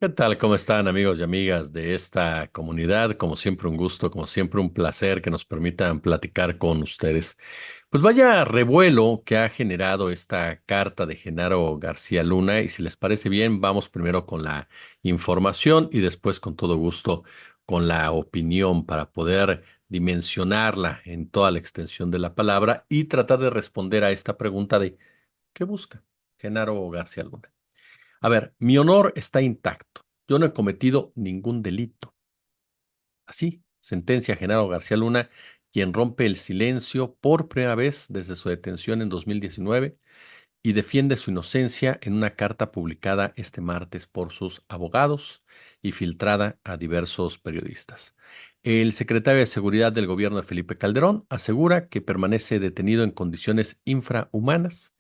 ¿Qué tal? ¿Cómo están amigos y amigas de esta comunidad? Como siempre un gusto, como siempre un placer que nos permitan platicar con ustedes. Pues vaya revuelo que ha generado esta carta de Genaro García Luna y si les parece bien, vamos primero con la información y después con todo gusto con la opinión para poder dimensionarla en toda la extensión de la palabra y tratar de responder a esta pregunta de ¿qué busca Genaro García Luna? A ver, mi honor está intacto. Yo no he cometido ningún delito. Así, sentencia Genaro García Luna, quien rompe el silencio por primera vez desde su detención en 2019 y defiende su inocencia en una carta publicada este martes por sus abogados y filtrada a diversos periodistas. El secretario de Seguridad del gobierno de Felipe Calderón asegura que permanece detenido en condiciones infrahumanas.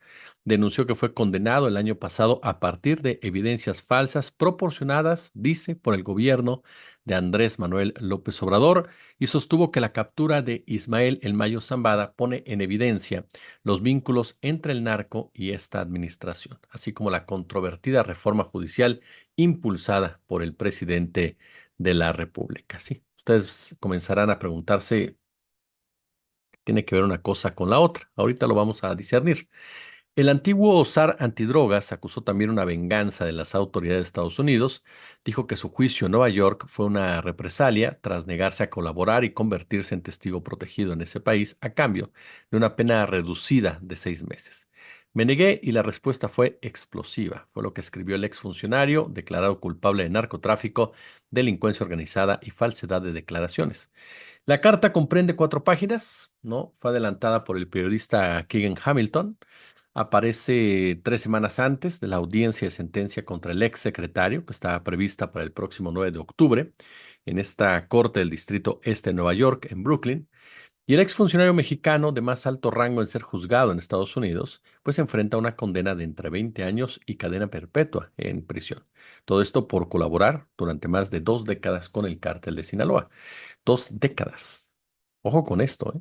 Denunció que fue condenado el año pasado a partir de evidencias falsas proporcionadas, dice, por el gobierno de Andrés Manuel López Obrador y sostuvo que la captura de Ismael El Mayo Zambada pone en evidencia los vínculos entre el narco y esta administración, así como la controvertida reforma judicial impulsada por el presidente de la República. Sí, ustedes comenzarán a preguntarse qué tiene que ver una cosa con la otra. Ahorita lo vamos a discernir. El antiguo zar antidrogas acusó también una venganza de las autoridades de Estados Unidos, dijo que su juicio en Nueva York fue una represalia tras negarse a colaborar y convertirse en testigo protegido en ese país a cambio de una pena reducida de 6 meses. Me negué y la respuesta fue explosiva, fue lo que escribió el exfuncionario declarado culpable de narcotráfico, delincuencia organizada y falsedad de declaraciones. La carta comprende 4 páginas, ¿no? Fue adelantada por el periodista Keegan Hamilton. Aparece 3 semanas antes de la audiencia de sentencia contra el ex secretario, que está prevista para el próximo 9 de octubre, en esta corte del Distrito Este de Nueva York, en Brooklyn. Y el exfuncionario mexicano de más alto rango en ser juzgado en Estados Unidos, pues enfrenta una condena de entre 20 años y cadena perpetua en prisión. Todo esto por colaborar durante más de 2 décadas con el cártel de Sinaloa. 2 décadas. Ojo con esto, ¿eh?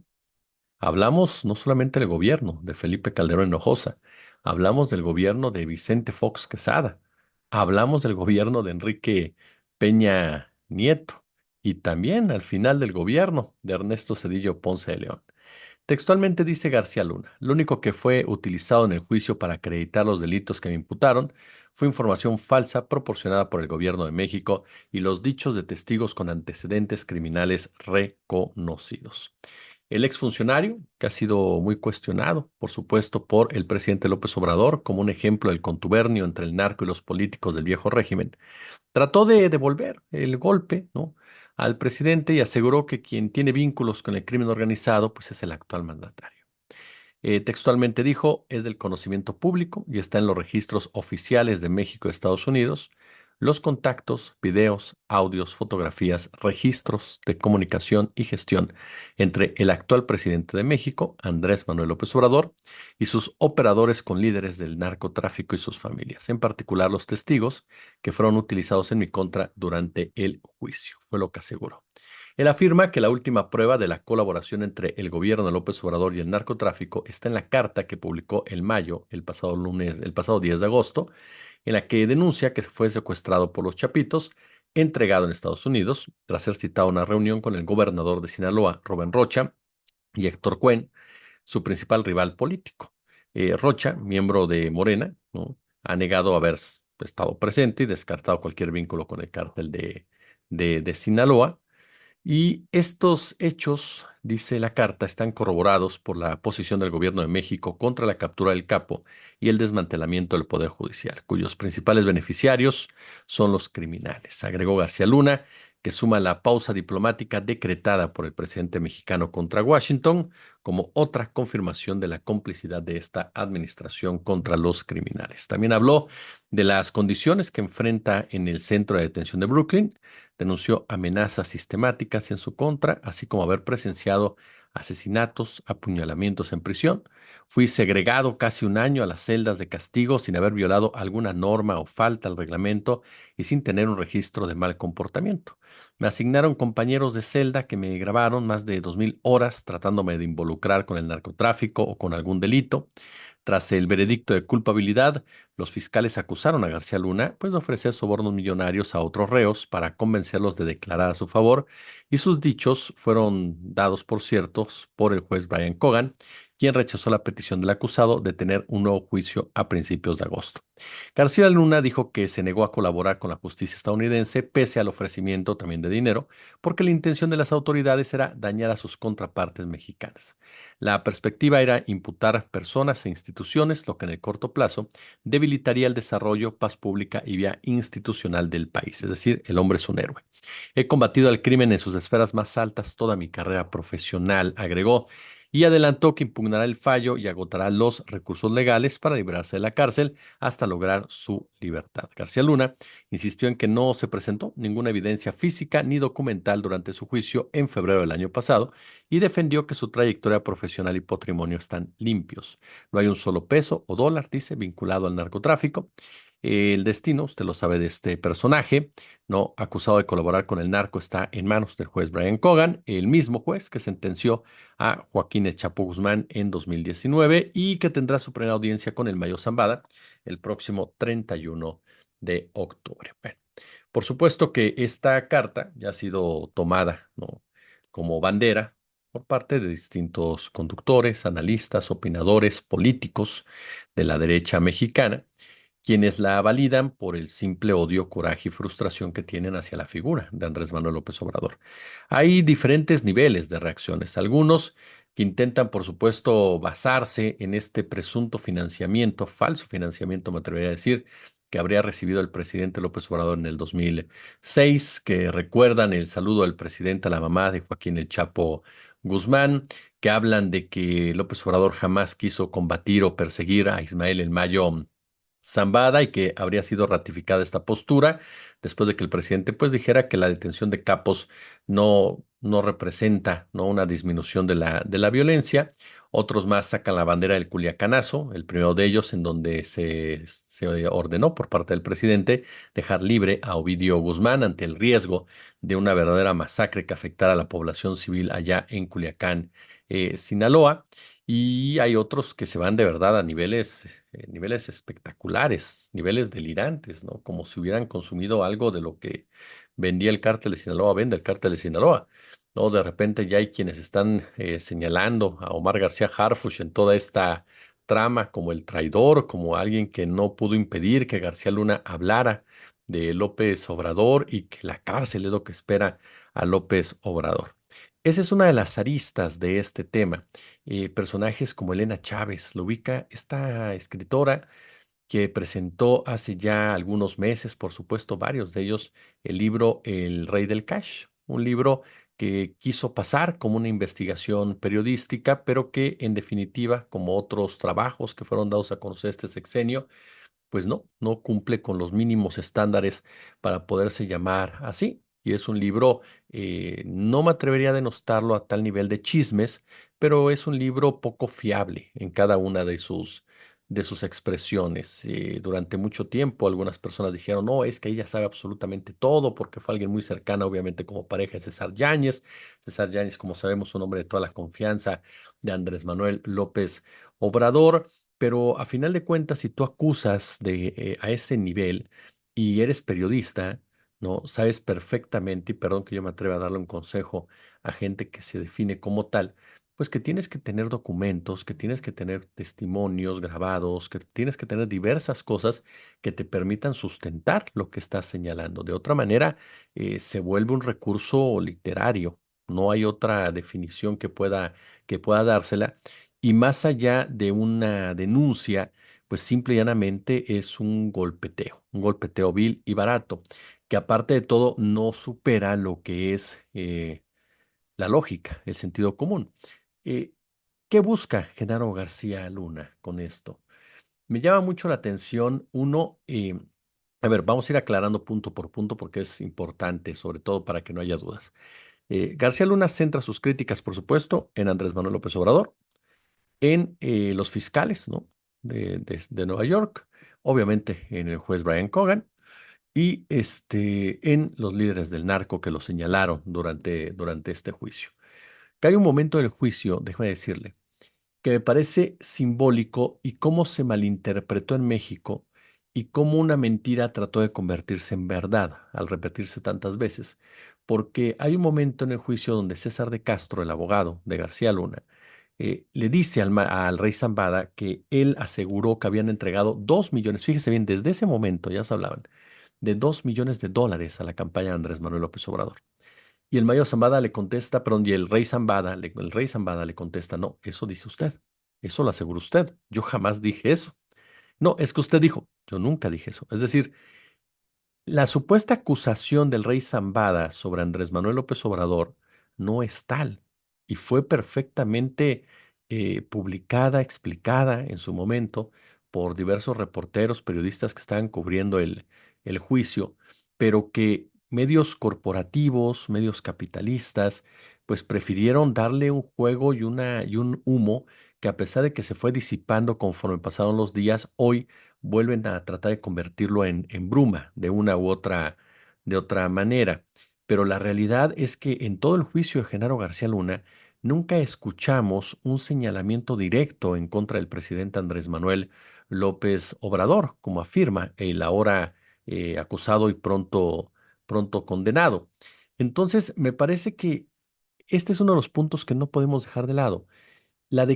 Hablamos no solamente del gobierno de Felipe Calderón Hinojosa, hablamos del gobierno de Vicente Fox Quesada, hablamos del gobierno de Enrique Peña Nieto y también al final del gobierno de Ernesto Zedillo Ponce de León. Textualmente dice García Luna, lo único que fue utilizado en el juicio para acreditar los delitos que me imputaron fue información falsa proporcionada por el gobierno de México y los dichos de testigos con antecedentes criminales reconocidos. El exfuncionario, que ha sido muy cuestionado, por supuesto, por el presidente López Obrador como un ejemplo del contubernio entre el narco y los políticos del viejo régimen, trató de devolver el golpe, ¿no?, al presidente y aseguró que quien tiene vínculos con el crimen organizado, pues es el actual mandatario. Textualmente dijo, es del conocimiento público y está en los registros oficiales de México y Estados Unidos, los contactos, videos, audios, fotografías, registros de comunicación y gestión entre el actual presidente de México, Andrés Manuel López Obrador, y sus operadores con líderes del narcotráfico y sus familias, en particular los testigos que fueron utilizados en mi contra durante el juicio, fue lo que aseguró. Él afirma que la última prueba de la colaboración entre el gobierno de López Obrador y el narcotráfico está en la carta que publicó el Mayo, el pasado lunes, el pasado 10 de agosto, en la que denuncia que fue secuestrado por los Chapitos, entregado en Estados Unidos, tras ser citado a una reunión con el gobernador de Sinaloa, Rubén Rocha, y Héctor Cuen, su principal rival político. Rocha, miembro de Morena, ¿no?, ha negado haber estado presente y descartado cualquier vínculo con el cártel de Sinaloa. Y estos hechos, dice la carta, están corroborados por la posición del gobierno de México contra la captura del capo y el desmantelamiento del Poder Judicial, cuyos principales beneficiarios son los criminales. Agregó García Luna, que suma la pausa diplomática decretada por el presidente mexicano contra Washington como otra confirmación de la complicidad de esta administración contra los criminales. También habló de las condiciones que enfrenta en el centro de detención de Brooklyn. Denunció amenazas sistemáticas en su contra, así como haber presenciado asesinatos, apuñalamientos en prisión. Fui segregado casi un año a las celdas de castigo sin haber violado alguna norma o falta al reglamento y sin tener un registro de mal comportamiento. Me asignaron compañeros de celda que me grabaron más de 2000 horas tratándome de involucrar con el narcotráfico o con algún delito. Tras el veredicto de culpabilidad, Los fiscales acusaron a García Luna, pues, de ofrecer sobornos millonarios a otros reos para convencerlos de declarar a su favor, y sus dichos fueron dados por ciertos por el juez Brian Cogan, quien rechazó la petición del acusado de tener un nuevo juicio a principios de agosto. García Luna dijo que se negó a colaborar con la justicia estadounidense pese al ofrecimiento también de dinero, porque la intención de las autoridades era dañar a sus contrapartes mexicanas. La perspectiva era imputar personas e instituciones, lo que en el corto plazo debilitaría el desarrollo, paz pública y vía institucional del país. Es decir, el hombre es un héroe. He combatido al crimen en sus esferas más altas toda mi carrera profesional, agregó, y adelantó que impugnará el fallo y agotará los recursos legales para librarse de la cárcel hasta lograr su libertad. García Luna insistió en que no se presentó ninguna evidencia física ni documental durante su juicio en febrero del año pasado y defendió que su trayectoria profesional y patrimonio están limpios. No hay un solo peso o dólar, dice, vinculado al narcotráfico. El destino, usted lo sabe, de este personaje, no acusado de colaborar con el narco, está en manos del juez Brian Cogan, el mismo juez que sentenció a Joaquín El Chapo Guzmán en 2019 y que tendrá su primera audiencia con el Mayo Zambada el próximo 31 de octubre. Bueno, por supuesto que esta carta ya ha sido tomada, ¿no?, como bandera por parte de distintos conductores, analistas, opinadores, políticos de la derecha mexicana, quienes la validan por el simple odio, coraje y frustración que tienen hacia la figura de Andrés Manuel López Obrador. Hay diferentes niveles de reacciones. Algunos que intentan, por supuesto, basarse en este presunto financiamiento, falso financiamiento, me atrevería a decir, que habría recibido el presidente López Obrador en el 2006, que recuerdan el saludo del presidente a la mamá de Joaquín El Chapo Guzmán, que hablan de que López Obrador jamás quiso combatir o perseguir a Ismael El Mayo Zambada y que habría sido ratificada esta postura después de que el presidente pues dijera que la detención de capos no representa, ¿no?, una disminución de la violencia. Otros más sacan la bandera del Culiacanazo, el primero de ellos en donde se ordenó por parte del presidente dejar libre a Ovidio Guzmán ante el riesgo de una verdadera masacre que afectara a la población civil allá en Culiacán, Sinaloa. Y hay otros que se van de verdad a niveles espectaculares, niveles delirantes, ¿no? Como si hubieran consumido algo de lo que vendía el cártel de Sinaloa, vende el cártel de Sinaloa, ¿no? De repente ya hay quienes están señalando a Omar García Harfuch en toda esta trama como el traidor, como alguien que no pudo impedir que García Luna hablara de López Obrador y que la cárcel es lo que espera a López Obrador. Esa es una de las aristas de este tema. Personajes como Elena Chávez, lo ubica esta escritora que presentó hace ya algunos meses, por supuesto, varios de ellos, el libro El Rey del Cash, un libro que quiso pasar como una investigación periodística, pero que en definitiva, como otros trabajos que fueron dados a conocer este sexenio, pues no cumple con los mínimos estándares para poderse llamar así. Y es un libro, no me atrevería a denostarlo a tal nivel de chismes, pero es un libro poco fiable en cada una de sus expresiones. Durante mucho tiempo algunas personas dijeron, no, es que ella sabe absolutamente todo porque fue alguien muy cercana, obviamente, como pareja de César Yáñez. César Yáñez, como sabemos, un hombre de toda la confianza de Andrés Manuel López Obrador. Pero a final de cuentas, si tú acusas a ese nivel y eres periodista, ¿no? Sabes perfectamente, y perdón que yo me atreva a darle un consejo a gente que se define como tal, pues que tienes que tener documentos, que tienes que tener testimonios grabados, que tienes que tener diversas cosas que te permitan sustentar lo que estás señalando. De otra manera, se vuelve un recurso literario. No hay otra definición que pueda dársela. Y más allá de una denuncia, pues simple y llanamente es un golpeteo vil y barato, que aparte de todo no supera lo que es la lógica, el sentido común. Eh, ¿Qué busca Genaro García Luna con esto? Me llama mucho la atención, uno, a ver, vamos a ir aclarando punto por punto porque es importante, sobre todo para que no haya dudas. García Luna centra sus críticas, por supuesto, en Andrés Manuel López Obrador, en los fiscales, ¿no?, de Nueva York, obviamente en el juez Brian Cogan y en los líderes del narco que lo señalaron durante este juicio. Que hay un momento del juicio, déjame decirle, que me parece simbólico y cómo se malinterpretó en México y cómo una mentira trató de convertirse en verdad al repetirse tantas veces. Porque hay un momento en el juicio donde César de Castro, el abogado de García Luna, le dice al rey Zambada que él aseguró que habían entregado 2 millones, fíjese bien, desde ese momento ya se hablaban de $2 millones a la campaña de Andrés Manuel López Obrador. Y el mayo Zambada le contesta, perdón, y el rey Zambada le contesta, no, eso dice usted, eso lo aseguró usted, yo jamás dije eso. No, es que usted dijo, yo nunca dije eso. Es decir, la supuesta acusación del rey Zambada sobre Andrés Manuel López Obrador no es tal y fue perfectamente publicada, explicada en su momento por diversos reporteros, periodistas que estaban cubriendo el juicio, pero que medios corporativos, medios capitalistas, pues prefirieron darle un juego y un humo que a pesar de que se fue disipando conforme pasaron los días, hoy vuelven a tratar de convertirlo en bruma de una u otra, de otra manera. Pero la realidad es que en todo el juicio de Genaro García Luna nunca escuchamos un señalamiento directo en contra del presidente Andrés Manuel López Obrador, como afirma el ahora acusado y pronto condenado. Entonces, me parece que este es uno de los puntos que no podemos dejar de lado. La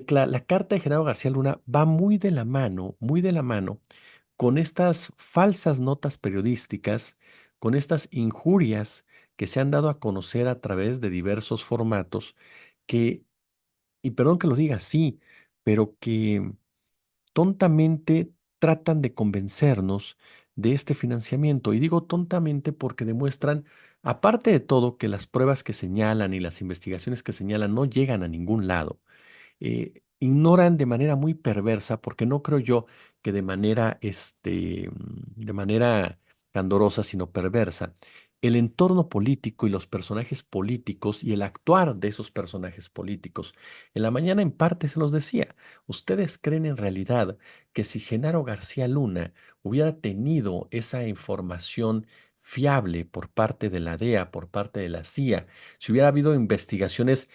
carta de Genaro García Luna va muy de la mano con estas falsas notas periodísticas, con estas injurias que se han dado a conocer a través de diversos formatos, que, y perdón que lo diga así, pero que tontamente tratan de convencernos de este financiamiento. Y digo tontamente porque demuestran, aparte de todo, que las pruebas que señalan y las investigaciones que señalan no llegan a ningún lado, ignoran de manera muy perversa, porque no creo yo que de manera candorosa, sino perversa, el entorno político y los personajes políticos y el actuar de esos personajes políticos. En la mañana en parte se los decía, ¿ustedes creen en realidad que si Genaro García Luna hubiera tenido esa información fiable por parte de la DEA, por parte de la CIA, si hubiera habido investigaciones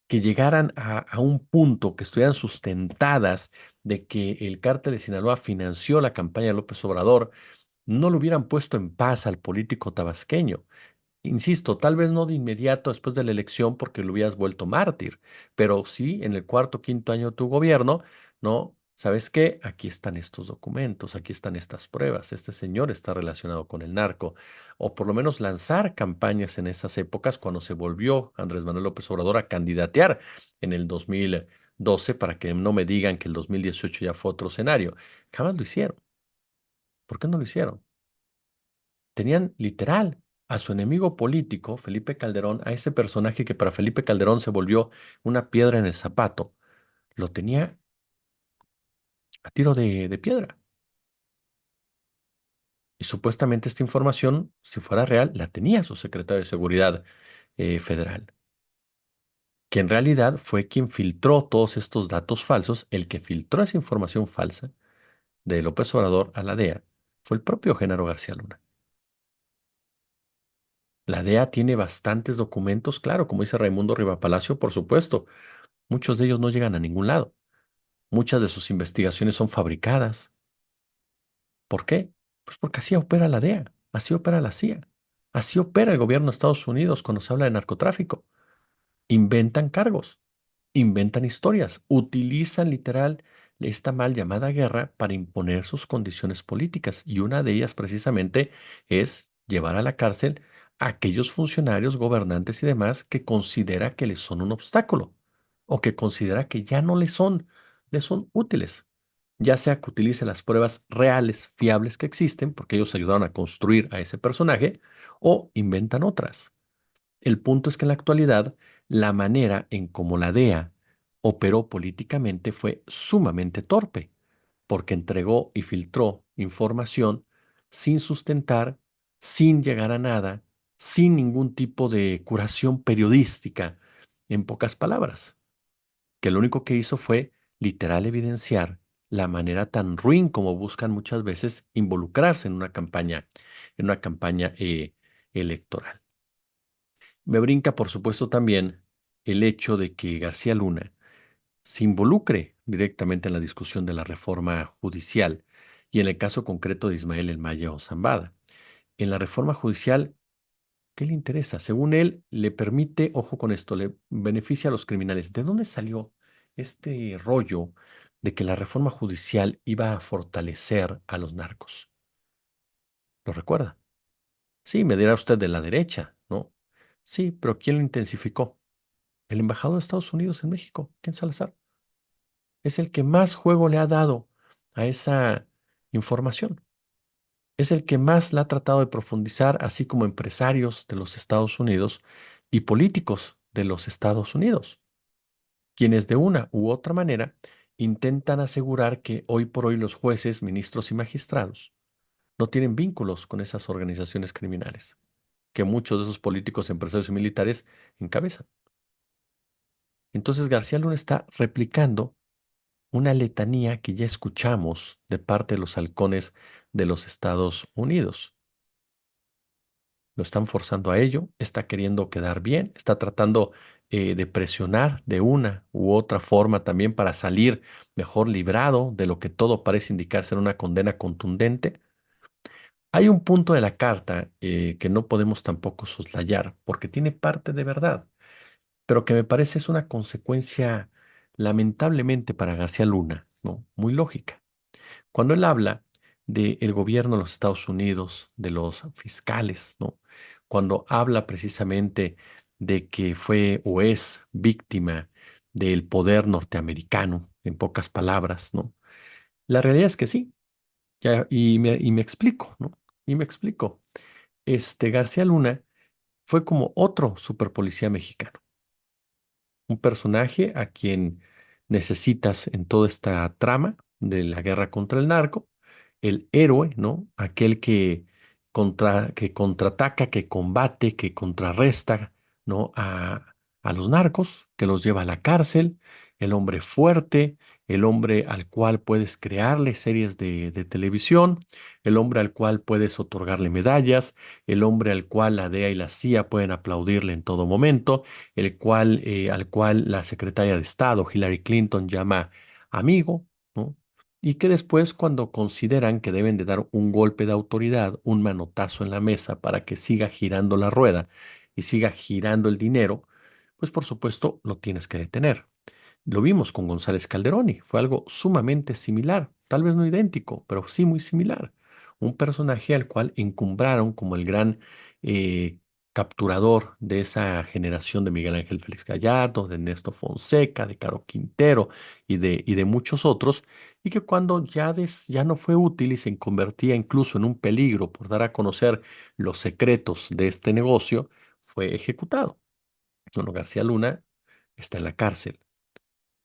que llegaran a un punto, que estuvieran sustentadas de que el cártel de Sinaloa financió la campaña de López Obrador, no lo hubieran puesto en paz al político tabasqueño? Insisto, tal vez no de inmediato después de la elección porque lo hubieras vuelto mártir, pero sí en el cuarto, quinto año de tu gobierno, ¿no? ¿Sabes qué? Aquí están estos documentos, aquí están estas pruebas, este señor está relacionado con el narco, o por lo menos lanzar campañas en esas épocas cuando se volvió Andrés Manuel López Obrador a candidatear en el 2012 para que no me digan que el 2018 ya fue otro escenario. Jamás lo hicieron. ¿Por qué no lo hicieron? Tenían literal a su enemigo político, Felipe Calderón, a ese personaje que para Felipe Calderón se volvió una piedra en el zapato, lo tenía a tiro de piedra. Y supuestamente esta información, si fuera real, la tenía su secretario de Seguridad Federal, que en realidad fue quien filtró todos estos datos falsos, el que filtró esa información falsa de López Obrador a la DEA, fue el propio Genaro García Luna. La DEA tiene bastantes documentos, claro, como dice Raimundo Rivapalacio, por supuesto. Muchos de ellos no llegan a ningún lado. Muchas de sus investigaciones son fabricadas. ¿Por qué? Pues porque así opera la DEA, así opera la CIA, así opera el gobierno de Estados Unidos cuando se habla de narcotráfico. Inventan cargos, inventan historias, utilizan literal esta mal llamada guerra para imponer sus condiciones políticas. Y una de ellas precisamente es llevar a la cárcel a aquellos funcionarios, gobernantes y demás que considera que les son un obstáculo o que considera que ya no les son útiles. Ya sea que utilice las pruebas reales, fiables que existen, porque ellos ayudaron a construir a ese personaje, o inventan otras. El punto es que en la actualidad, la manera en cómo la DEA operó políticamente fue sumamente torpe, porque entregó y filtró información sin sustentar, sin llegar a nada, sin ningún tipo de curación periodística, en pocas palabras, que lo único que hizo fue literal evidenciar la manera tan ruin como buscan muchas veces involucrarse en una campaña electoral. Me brinca, por supuesto, también el hecho de que García Luna se involucre directamente en la discusión de la reforma judicial y en el caso concreto de Ismael El Mayo Zambada. En la reforma judicial, ¿qué le interesa? Según él, le permite, ojo con esto, le beneficia a los criminales. ¿De dónde salió este rollo de que la reforma judicial iba a fortalecer a los narcos? ¿Lo recuerda? Sí, me dirá usted de la derecha, ¿no? Sí, pero ¿quién lo intensificó? El embajador de Estados Unidos en México, Ken Salazar. Es el que más juego le ha dado a esa información. Es el que más la ha tratado de profundizar, así como empresarios de los Estados Unidos y políticos de los Estados Unidos, quienes de una u otra manera intentan asegurar que hoy por hoy los jueces, ministros y magistrados no tienen vínculos con esas organizaciones criminales, que muchos de esos políticos, empresarios y militares encabezan. Entonces García Luna está replicando una letanía que ya escuchamos de parte de los halcones de los Estados Unidos. Lo están forzando a ello, está queriendo quedar bien, está tratando de presionar de una u otra forma también para salir mejor librado de lo que todo parece indicar ser una condena contundente. Hay un punto de la carta que no podemos tampoco soslayar, porque tiene parte de verdad, pero que me parece es una consecuencia, lamentablemente para García Luna, ¿no? Muy lógica. Cuando él habla del gobierno de los Estados Unidos, de los fiscales, ¿no? Cuando habla precisamente de que fue o es víctima del poder norteamericano, en pocas palabras, ¿no? La realidad es que sí, y me explico, ¿no? Y me explico. García Luna fue como otro superpolicía mexicano, un personaje a quien necesitas en toda esta trama de la guerra contra el narco, el héroe, ¿no? Aquel que contraataca, que combate, que contrarresta, ¿no? A los narcos, que los lleva a la cárcel, el hombre fuerte, el hombre al cual puedes crearle series de televisión, el hombre al cual puedes otorgarle medallas, el hombre al cual la DEA y la CIA pueden aplaudirle en todo momento, al cual la secretaria de Estado, Hillary Clinton, llama amigo, ¿no? Y que después, cuando consideran que deben de dar un golpe de autoridad, un manotazo en la mesa para que siga girando la rueda y siga girando el dinero, pues por supuesto lo tienes que detener. Lo vimos con González Calderoni, fue algo sumamente similar, tal vez no idéntico, pero sí muy similar. Un personaje al cual encumbraron como el gran eh, capturador de esa generación de Miguel Ángel Félix Gallardo, de Ernesto Fonseca, de Caro Quintero y de muchos otros, y que cuando ya no fue útil y se convertía incluso en un peligro por dar a conocer los secretos de este negocio, fue ejecutado. Bueno, García Luna está en la cárcel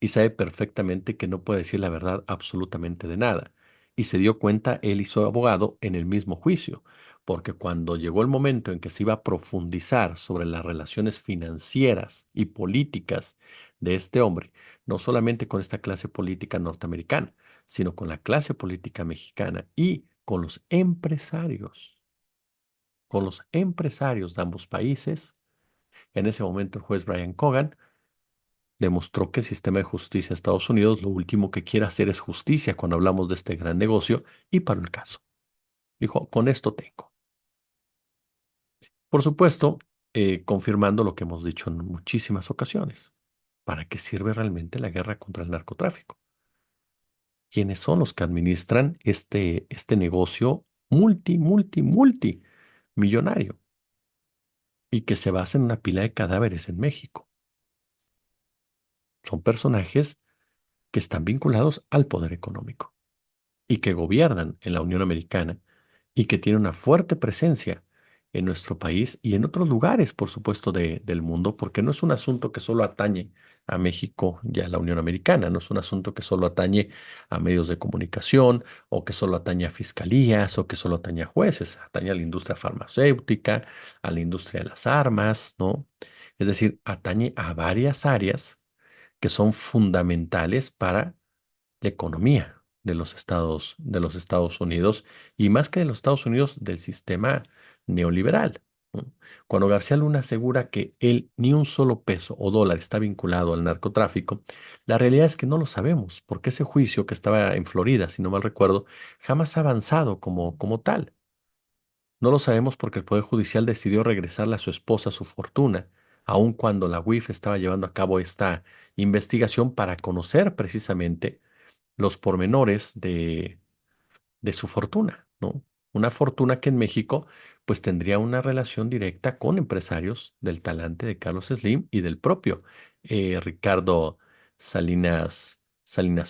y sabe perfectamente que no puede decir la verdad absolutamente de nada. Y se dio cuenta él y su abogado en el mismo juicio, porque cuando llegó el momento en que se iba a profundizar sobre las relaciones financieras y políticas de este hombre, no solamente con esta clase política norteamericana, sino con la clase política mexicana y con los empresarios de ambos países, en ese momento el juez Brian Cogan demostró que el sistema de justicia de Estados Unidos lo último que quiere hacer es justicia cuando hablamos de este gran negocio y paró el caso. Dijo, con esto tengo. Por supuesto, confirmando lo que hemos dicho en muchísimas ocasiones. ¿Para qué sirve realmente la guerra contra el narcotráfico? ¿Quiénes son los que administran este negocio multi millonario y que se basa en una pila de cadáveres en México? Son personajes que están vinculados al poder económico y que gobiernan en la Unión Americana y que tienen una fuerte presencia en nuestro país y en otros lugares, por supuesto, del mundo, porque no es un asunto que solo atañe a México y a la Unión Americana, no es un asunto que solo atañe a medios de comunicación o que solo atañe a fiscalías o que solo atañe a jueces, atañe a la industria farmacéutica, a la industria de las armas, ¿no? Es decir, atañe a varias áreas que son fundamentales para la economía de los Estados Unidos y más que de los Estados Unidos, del sistema neoliberal. ¿no? Cuando García Luna asegura que él ni un solo peso o dólar está vinculado al narcotráfico, la realidad es que no lo sabemos, porque ese juicio que estaba en Florida, si no mal recuerdo, jamás ha avanzado como tal. No lo sabemos porque el Poder Judicial decidió regresarle a su esposa su fortuna, aun cuando la UIF estaba llevando a cabo esta investigación para conocer precisamente los pormenores de su fortuna, ¿no? Una fortuna que en México pues tendría una relación directa con empresarios del talante de Carlos Slim y del propio Ricardo Salinas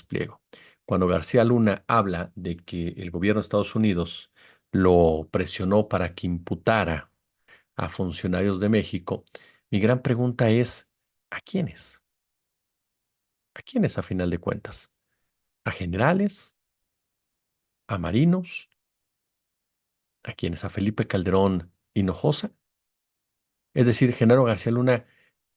Pliego. Cuando García Luna habla de que el gobierno de Estados Unidos lo presionó para que imputara a funcionarios de México, mi gran pregunta es, ¿a quiénes? ¿A quiénes a final de cuentas? ¿A generales? ¿A marinos? ¿A quiénes? ¿A Felipe Calderón Hinojosa? Es decir, Genaro García Luna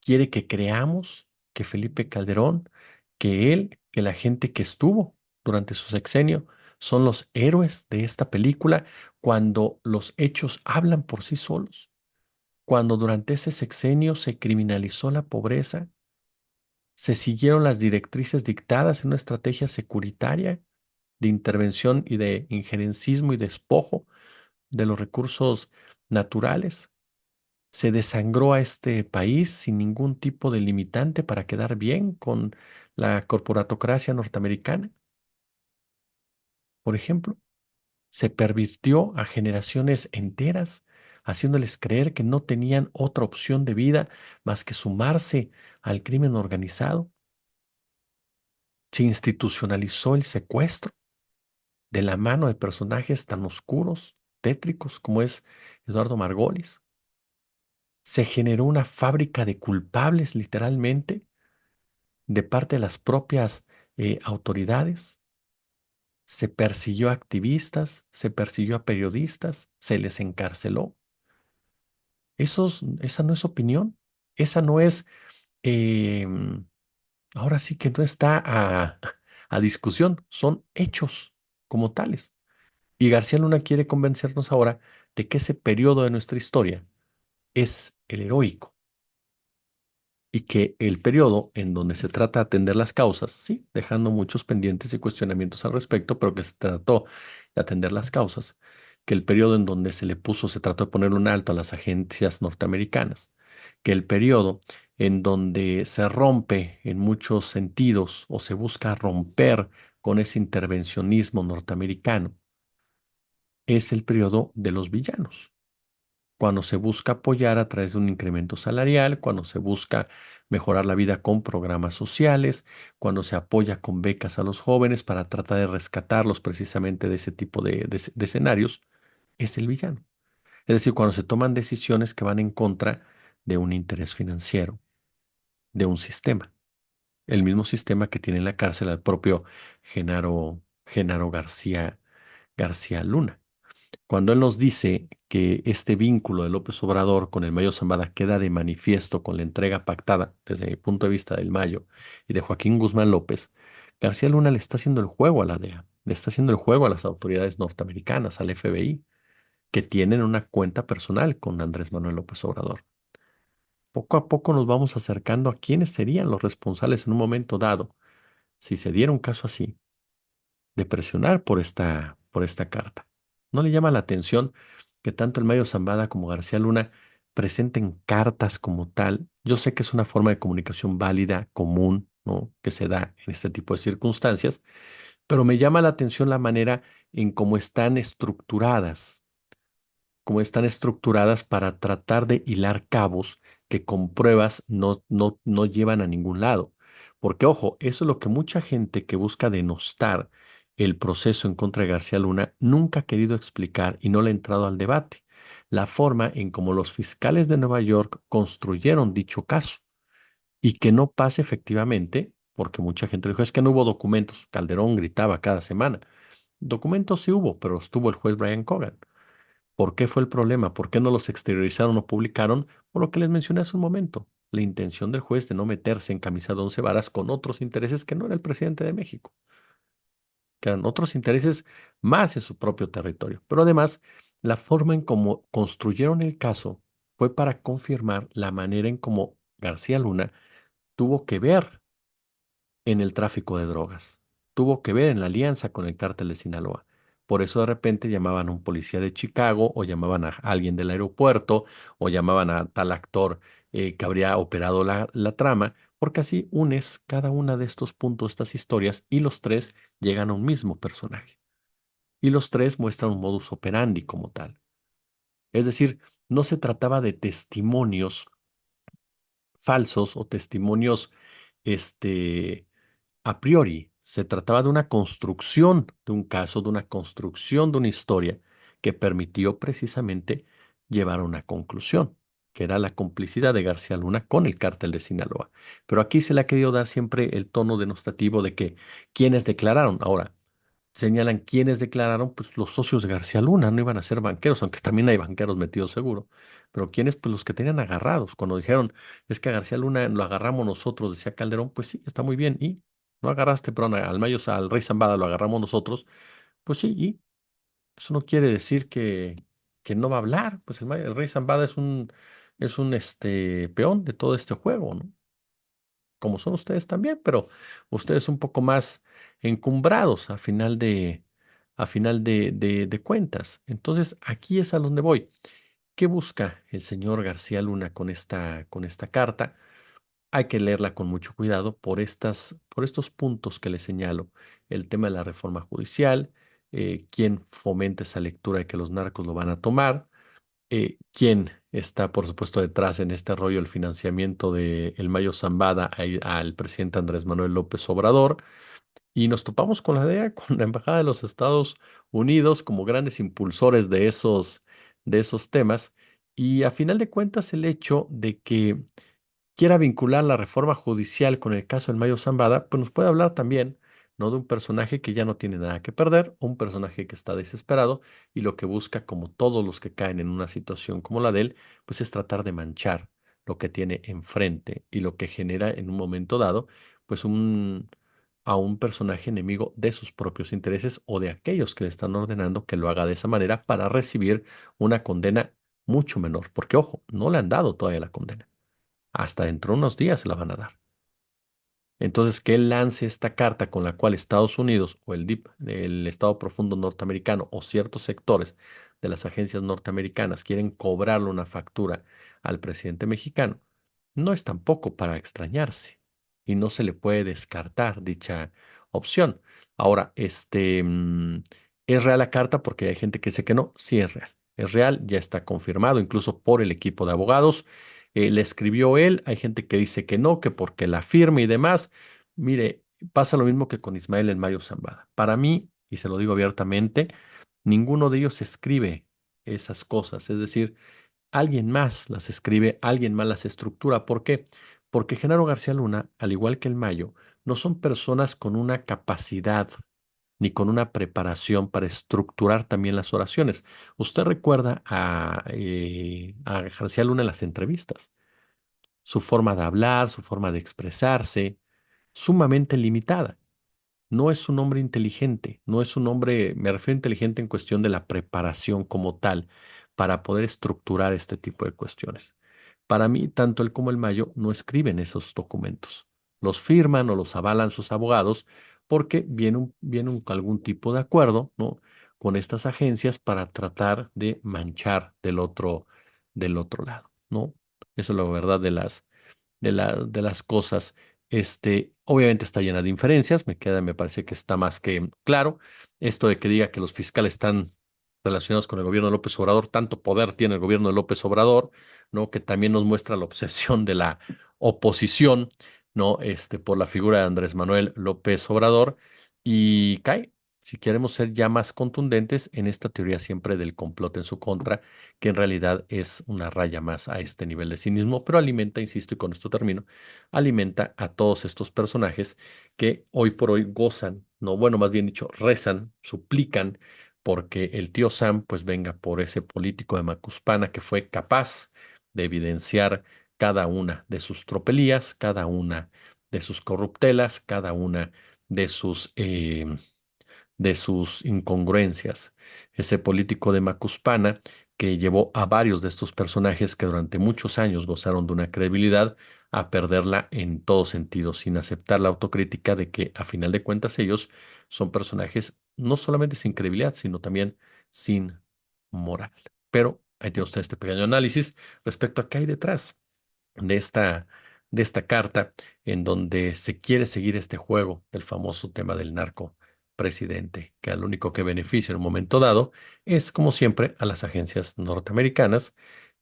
quiere que creamos que Felipe Calderón, que él, que la gente que estuvo durante su sexenio son los héroes de esta película cuando los hechos hablan por sí solos, cuando durante ese sexenio se criminalizó la pobreza, se siguieron las directrices dictadas en una estrategia securitaria de intervención y de injerencismo y despojo de los recursos naturales. Se desangró a este país sin ningún tipo de limitante para quedar bien con la corporatocracia norteamericana, por ejemplo. Se pervirtió a generaciones enteras, haciéndoles creer que no tenían otra opción de vida más que sumarse al crimen organizado. Se institucionalizó el secuestro de la mano de personajes tan oscuros, tétricos como es Eduardo Margolis. Se generó una fábrica de culpables, literalmente, de parte de las propias autoridades. Se persiguió a activistas, se persiguió a periodistas, se les encarceló. Esa no es opinión, esa no es, em, ahora sí que no está a discusión, son hechos como tales. Y García Luna quiere convencernos ahora de que ese periodo de nuestra historia es el heroico y que el periodo en donde se trata de atender las causas, sí, dejando muchos pendientes y cuestionamientos al respecto, pero que se trató de atender las causas, que el periodo en donde se trató de poner un alto a las agencias norteamericanas, que el periodo en donde se rompe en muchos sentidos o se busca romper con ese intervencionismo norteamericano, es el periodo de los villanos cuando se busca apoyar a través de un incremento salarial, cuando se busca mejorar la vida con programas sociales, cuando se apoya con becas a los jóvenes para tratar de rescatarlos precisamente de ese tipo de escenarios, es el villano. Es decir, cuando se toman decisiones que van en contra de un interés financiero, de un sistema, el mismo sistema que tiene en la cárcel al propio Genaro García Luna. Cuando él nos dice que este vínculo de López Obrador con el Mayo Zambada queda de manifiesto con la entrega pactada, desde mi punto de vista del Mayo y de Joaquín Guzmán López, García Luna le está haciendo el juego a la DEA, le está haciendo el juego a las autoridades norteamericanas, al FBI, que tienen una cuenta personal con Andrés Manuel López Obrador. Poco a poco nos vamos acercando a quiénes serían los responsables en un momento dado, si se diera un caso así de presionar por esta carta. ¿No le llama la atención que tanto el Mayo Zambada como García Luna presenten cartas como tal? Yo sé que es una forma de comunicación válida, común, ¿no? Que se da en este tipo de circunstancias, pero me llama la atención la manera en cómo están estructuradas como están estructuradas para tratar de hilar cabos que con pruebas no llevan a ningún lado. Porque, ojo, eso es lo que mucha gente que busca denostar el proceso en contra de García Luna nunca ha querido explicar y no le ha entrado al debate. La forma en cómo los fiscales de Nueva York construyeron dicho caso y que no pase efectivamente, porque mucha gente dijo, es que no hubo documentos. Calderón gritaba cada semana. Documentos sí hubo, pero los tuvo el juez Brian Cogan. ¿Por qué fue el problema? ¿Por qué no los exteriorizaron o publicaron? Por lo que les mencioné hace un momento, la intención del juez de no meterse en camisa de once varas con otros intereses que no era el presidente de México, que eran otros intereses más en su propio territorio. Pero además, la forma en cómo construyeron el caso fue para confirmar la manera en cómo García Luna tuvo que ver en el tráfico de drogas, tuvo que ver en la alianza con el cártel de Sinaloa. Por eso de repente llamaban a un policía de Chicago o llamaban a alguien del aeropuerto o llamaban a tal actor que habría operado la trama, porque así unes cada una de estos puntos, estas historias, y los tres llegan a un mismo personaje. Y los tres muestran un modus operandi como tal. Es decir, no se trataba de testimonios falsos o testimonios, este, a priori. Se trataba de una construcción de un caso, de una construcción de una historia que permitió precisamente llevar a una conclusión, que era la complicidad de García Luna con el cártel de Sinaloa. Pero aquí se le ha querido dar siempre el tono denostativo de que quienes declararon. Ahora, señalan quienes declararon, pues los socios de García Luna no iban a ser banqueros, aunque también hay banqueros metidos seguro, pero quienes, pues los que tenían agarrados, cuando dijeron, es que a García Luna lo agarramos nosotros, decía Calderón, pues sí, está muy bien, y no agarraste, perdón, al Mayo, al Rey Zambada lo agarramos nosotros, pues sí, y eso no quiere decir que no va a hablar, pues el Rey Zambada es un peón de todo este juego, ¿no? Como son ustedes también, pero ustedes un poco más encumbrados a final de cuentas. Entonces, aquí es a donde voy. ¿Qué busca el señor García Luna con esta carta? Hay que leerla con mucho cuidado por estos puntos que le señalo. El tema de la reforma judicial, quién fomenta esa lectura de que los narcos lo van a tomar, quién está, por supuesto, detrás en este rollo el financiamiento de el Mayo Zambada al presidente Andrés Manuel López Obrador. Y nos topamos con la DEA, con la Embajada de los Estados Unidos como grandes impulsores de esos temas. Y a final de cuentas, el hecho de que quiera vincular la reforma judicial con el caso del Mayo Zambada, pues nos puede hablar también, ¿no? De un personaje que ya no tiene nada que perder, un personaje que está desesperado y lo que busca, como todos los que caen en una situación como la de él, pues es tratar de manchar lo que tiene enfrente y lo que genera en un momento dado, pues a un personaje enemigo de sus propios intereses o de aquellos que le están ordenando que lo haga de esa manera para recibir una condena mucho menor, porque ojo, no le han dado todavía la condena. Hasta dentro de unos días se la van a dar. Entonces, que él lance esta carta con la cual Estados Unidos o el DIP, el Estado Profundo norteamericano o ciertos sectores de las agencias norteamericanas quieren cobrarle una factura al presidente mexicano, no es tampoco para extrañarse y no se le puede descartar dicha opción. Ahora, ¿es real la carta? Porque hay gente que dice que no, sí es real. Es real, ya está confirmado incluso por el equipo de abogados. Le escribió él, hay gente que dice que no, que porque la firma y demás. Mire, pasa lo mismo que con Ismael El Mayo Zambada. Para mí, y se lo digo abiertamente, ninguno de ellos escribe esas cosas. Es decir, alguien más las escribe, alguien más las estructura. ¿Por qué? Porque Genaro García Luna, al igual que el Mayo, no son personas con una capacidad ni con una preparación para estructurar también las oraciones. Usted recuerda a García Luna en las entrevistas, su forma de hablar, su forma de expresarse, sumamente limitada. No es un hombre inteligente, no es un hombre, me refiero a inteligente en cuestión de la preparación como tal, para poder estructurar este tipo de cuestiones. Para mí, tanto él como el Mayo no escriben esos documentos. Los firman o los avalan sus abogados porque viene algún tipo de acuerdo, ¿no? Con estas agencias para tratar de manchar del otro lado, ¿no? Eso es la verdad de las cosas. Obviamente está llena de inferencias, me parece que está más que claro. Esto de que diga que los fiscales están relacionados con el gobierno de López Obrador, tanto poder tiene el gobierno de López Obrador, ¿no? Que también nos muestra la obsesión de la oposición, ¿no? Por la figura de Andrés Manuel López Obrador y cae. Si queremos ser ya más contundentes en esta teoría siempre del complot en su contra, que en realidad es una raya más a este nivel de cinismo, pero alimenta, insisto, y con esto termino, alimenta a todos estos personajes que hoy por hoy gozan, no, bueno, más bien dicho, rezan, suplican porque el tío Sam pues venga por ese político de Macuspana que fue capaz de evidenciar cada una de sus tropelías, cada una de sus corruptelas, cada una de sus de sus incongruencias. Ese político de Macuspana que llevó a varios de estos personajes que durante muchos años gozaron de una credibilidad a perderla en todo sentido, sin aceptar la autocrítica de que a final de cuentas ellos son personajes no solamente sin credibilidad, sino también sin moral. Pero ahí tiene usted este pequeño análisis respecto a qué hay detrás de de esta carta en donde se quiere seguir este juego, el famoso tema del narco presidente, que al único que beneficia en un momento dado es, como siempre, a las agencias norteamericanas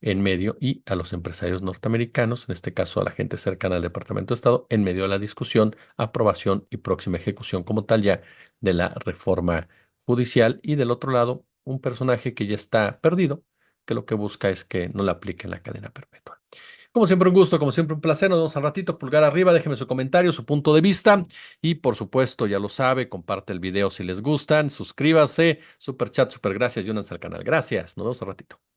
en medio y a los empresarios norteamericanos, en este caso a la gente cercana al Departamento de Estado, en medio de la discusión, aprobación y próxima ejecución como tal ya de la reforma judicial y del otro lado, un personaje que ya está perdido, que lo que busca es que no le apliquen la cadena perpetua. Como siempre, un gusto, como siempre, un placer. Nos vemos al ratito. Pulgar arriba, déjeme su comentario, su punto de vista. Y por supuesto, ya lo sabe, comparte el video si les gustan, suscríbase, super chat, super gracias y únanse al canal. Gracias. Nos vemos al ratito.